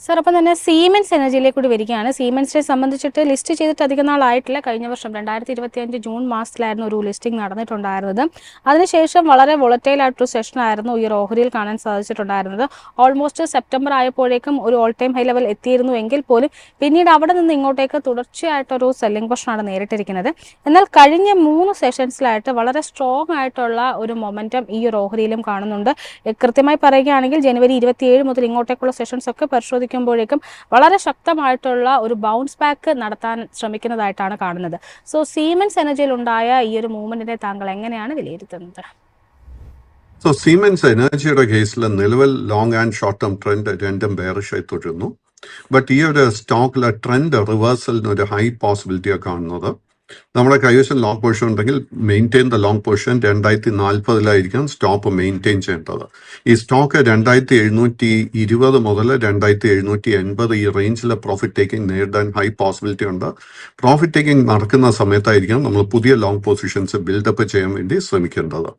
Sir, അപ്പം തന്നെ siemens എനർജിയിലേക്ക് കൂടി വരികയാണ്. സീമെൻസിനെ സംബന്ധിച്ചിട്ട് ലിസ്റ്റ് ചെയ്തിട്ട് അധികം നാളായിട്ടില്ല. കഴിഞ്ഞ വർഷം 2025 ജൂൺ മാസത്തിലായിരുന്നു ഒരു ലിസ്റ്റിംഗ് നടന്നിട്ടുണ്ടായിരുന്നത്. അതിനുശേഷം വളരെ വോളറ്റൈൽ ആയിട്ടൊരു സെഷനായിരുന്നു ഈ ഒരു ഓഹരിയിൽ കാണാൻ സാധിച്ചിട്ടുണ്ടായിരുന്നത്. ഓൾമോസ്റ്റ് സെപ്റ്റംബർ ആയപ്പോഴേക്കും ഒരു ഓൾ ടൈം ഹൈ ലെവൽ എത്തിയിരുന്നു എങ്കിൽ പോലും പിന്നീട് അവിടെ നിന്ന് ഇങ്ങോട്ടേക്ക് തുടർച്ചയായിട്ടൊരു സെല്ലിംഗ് പൊസിഷനാണ് നേരിട്ടിരിക്കുന്നത്. എന്നാൽ കഴിഞ്ഞ 3 സെഷൻസിലായിട്ട് വളരെ സ്ട്രോങ് ആയിട്ടുള്ള ഒരു മൊമെൻറ്റം ഈ ഒരു ഓഹരിയിലും കാണുന്നുണ്ട്. കൃത്യമായി പറയുകയാണെങ്കിൽ ജനുവരി 27 മുതൽ ഇങ്ങോട്ടേക്കുള്ള സെഷൻസ് ഒക്കെ പരിശോധിക്കുമ്പോഴേക്കും വളരെ ശക്തമായിട്ടുള്ള ഒരു ബൗൺസ് ബാക്ക് നടത്താൻ ശ്രമിക്കുന്നതായിട്ടാണ് കാണുന്നത്. സോ സീമെൻസ് എനർജിയിൽ ഉണ്ടായ ഈ ഒരു മൂവ്മെന്റിനെ താങ്കൾ എങ്ങനെയാണ് വിലയിരുത്തുന്നത്? സീമെൻസ് എനർജിയുടെ കേസിൽ നിലവിൽ long and short term trend രണ്ടും ബെയറിഷായി തുടരുന്നു. ബട്ട് ഈ ഒരു സ്റ്റോക്കിലെ ട്രെൻഡ് റിവേഴ്സലിന് ഒരു ഹൈ പോസിബിലിറ്റിയാണ് കാണുന്നത്. നമ്മുടെ കൈവശം ലോങ് പൊസിഷൻ ഉണ്ടെങ്കിൽ maintain the long position 2040 stop maintain ചെയ്യേണ്ടത്. ഈ സ്റ്റോക്ക് 2720 മുതൽ 2780 ഈ റേഞ്ചിലെ പ്രോഫിറ്റ് ടേക്കിംഗ് നേരിടാൻ ഹൈ പോസിബിലിറ്റി ഉണ്ട്. പ്രോഫിറ്റ് ടേക്കിംഗ് നടക്കുന്ന സമയത്തായിരിക്കും നമ്മൾ പുതിയ ലോങ് പൊസിഷൻസ് ബിൽഡപ്പ് ചെയ്യാൻ വേണ്ടി ശ്രമിക്കേണ്ടത്.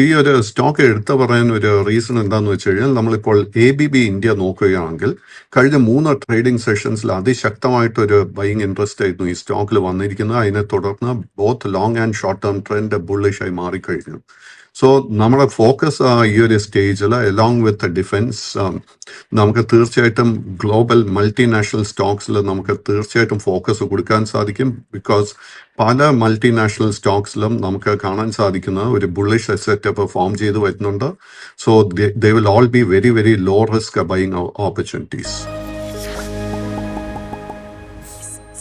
ഈ ഒരു സ്റ്റോക്ക് എടുത്തു പറയാൻ ഒരു റീസൺ എന്താണെന്ന് വെച്ച് കഴിഞ്ഞാൽ, നമ്മളിപ്പോൾ ABB ഇന്ത്യ നോക്കുകയാണെങ്കിൽ കഴിഞ്ഞ 3 ട്രേഡിംഗ് സെഷൻസിൽ അതിശക്തമായിട്ടൊരു ബൈയിങ് ഇൻട്രസ്റ്റ് ആയിരുന്നു ഈ സ്റ്റോക്കിൽ വന്നിരിക്കുന്നത്. അതിനെ തുടർന്ന് both long and short term trend ബുള്ളിഷായി മാറിക്കഴിഞ്ഞു. സോ നമ്മുടെ ഫോക്കസ് ഈ ഒരു സ്റ്റേജിൽ അലോങ് വിത്ത് ഡിഫൻസ് നമുക്ക് തീർച്ചയായിട്ടും ഗ്ലോബൽ മൾട്ടിനാഷണൽ സ്റ്റോക്സിൽ നമുക്ക് തീർച്ചയായിട്ടും ഫോക്കസ് കൊടുക്കാൻ സാധിക്കും. ബിക്കോസ് പല മൾട്ടിനാഷണൽ സ്റ്റോക്സിലും നമുക്ക് കാണാൻ സാധിക്കുന്ന ഒരു ബുള്ളിഷ് സെറ്റപ്പ് ഫോം ചെയ്ത് വരുന്നുണ്ട്. So they will all be very very low risk buying opportunities.